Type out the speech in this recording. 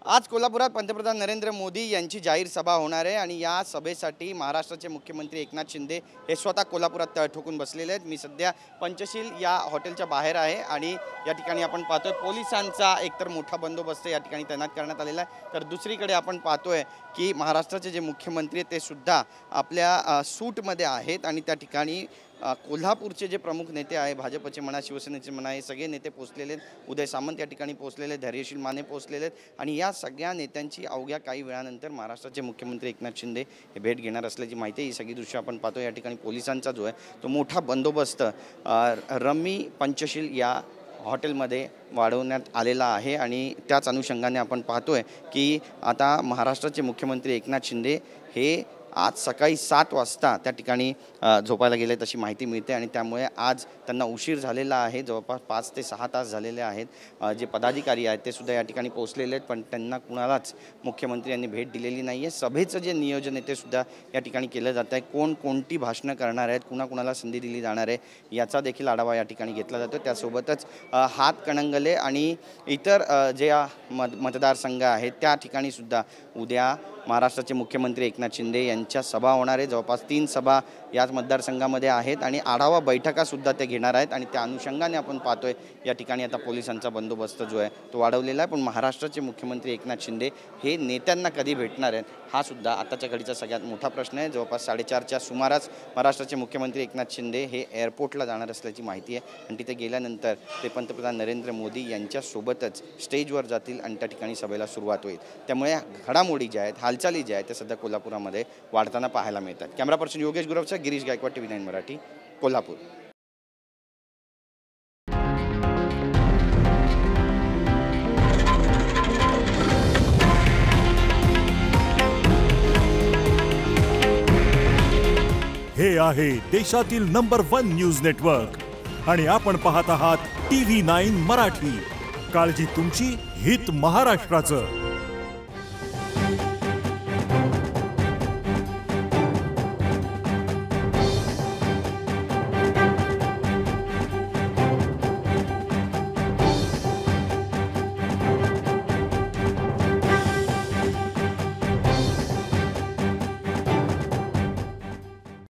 आज कोल्हापुरात पंतप्रधान नरेंद्र मोदी यांची जाहीर सभा होणार आहे आणि या सभेसाठी महाराष्ट्राचे मुख्यमंत्री एकनाथ शिंदे हे स्वतः कोल्हापुरात तळ ठोकून बसलेले आहेत। मी सध्या पंचशील या हॉटेलच्या बाहेर आहे आणि या ठिकाणी आपण पाहतोय पोलिसांचा एकतर मोठा बंदोबस्त या ठिकाणी तैनात करण्यात आलेला आहे। तर दुसरीकडे आपण पाहतोय की महाराष्ट्राचे जे मुख्यमंत्री ते सुद्धा आपल्या सूटमध्ये आहेत आणि त्या ठिकाणी कोल्हापूरचे जे प्रमुख नेते आहे, भाजपचे म्हणा, शिवसेनेचे म्हणा, हे सगळे नेते पोहोचलेले आहेत। उदय सामंत या ठिकाणी पोहोचलेले, धैर्यशील माने पोहोचलेले आहेत आणि या सगळ्या नेत्यांची अवघ्या काही वेळानंतर महाराष्ट्राचे मुख्यमंत्री एकनाथ शिंदे हे भेट घेणार असल्याची माहिती ही सगळी दृश्य आपण पाहतो। या ठिकाणी पोलिसांचा जो आहे तो मोठा बंदोबस्त रमी पंचशील या हॉटेलमध्ये वाढवण्यात आलेला आहे आणि त्याच अनुषंगाने आपण पाहतोय की आता महाराष्ट्राचे मुख्यमंत्री एकनाथ शिंदे हे आज सकाळी 7 वाजता त्या ठिकाणी झोपायला गेले तशी माहिती मिळते आणि त्यामुळे आज त्यांना उशीर झालेला आहे। जवळपास 5 ते 6 तास झालेले आहेत। जे पदाधिकारी आहेत ते सुद्धा या ठिकाणी पोहोचलेले आहेत, पण त्यांना कुणालाच मुख्यमंत्री यांनी भेट दिलेली नाही आहे। सभेचं जे नियोजन आहे ते सुद्धा या ठिकाणी केलं जात आहे। कोण कोणती भाषणं करणार आहेत, कुणाकुणाला संधी दिली जाणार आहे याचा देखील आढावा या ठिकाणी घेतला जातो। त्यासोबतच हातकणंगले आणि इतर जे मतदारसंघ आहेत त्या ठिकाणी सुद्धा उद्या महाराष्ट्राचे मुख्यमंत्री एकनाथ शिंदे यांच्या सभा होणार आहे। जवळपास 3 सभा याच मतदारसंघामध्ये आहेत आणि आढावा बैठकासुद्धा ते घेणार आहेत आणि त्या अनुषंगाने आपण पाहतोय या ठिकाणी आता पोलिसांचा बंदोबस्त जो आहे तो वाढवलेला आहे। पण महाराष्ट्राचे मुख्यमंत्री एकनाथ शिंदे हे नेत्यांना कधी भेटणार आहेत हा सुद्धा आताच्या घडीचा सगळ्यात मोठा प्रश्न आहे। जवळपास 4:30च्या सुमारास महाराष्ट्राचे मुख्यमंत्री एकनाथ शिंदे हे एअरपोर्टला जाणार असल्याची माहिती आहे आणि तिथे गेल्यानंतर ते पंतप्रधान नरेंद्र मोदी यांच्यासोबतच स्टेजवर जातील आणि त्या ठिकाणी सभेला सुरुवात होईल। त्यामुळे घडामोडी ज्या आहेत, हालचाली ज्या आहेत त्या सध्या कोल्हापुरामध्ये वाढताना पाहायला मिळतात। कॅमेरा पर्सन योगेश गुरवचा, गिरीश गायकवाड, TV9 मराठी, कोल्हापूर। हे आहे देशातील नंबर 1 न्यूज नेटवर्क आणि आपण पाहत आहात TV9 मराठी। काळजी तुमची, हित महाराष्ट्राचं।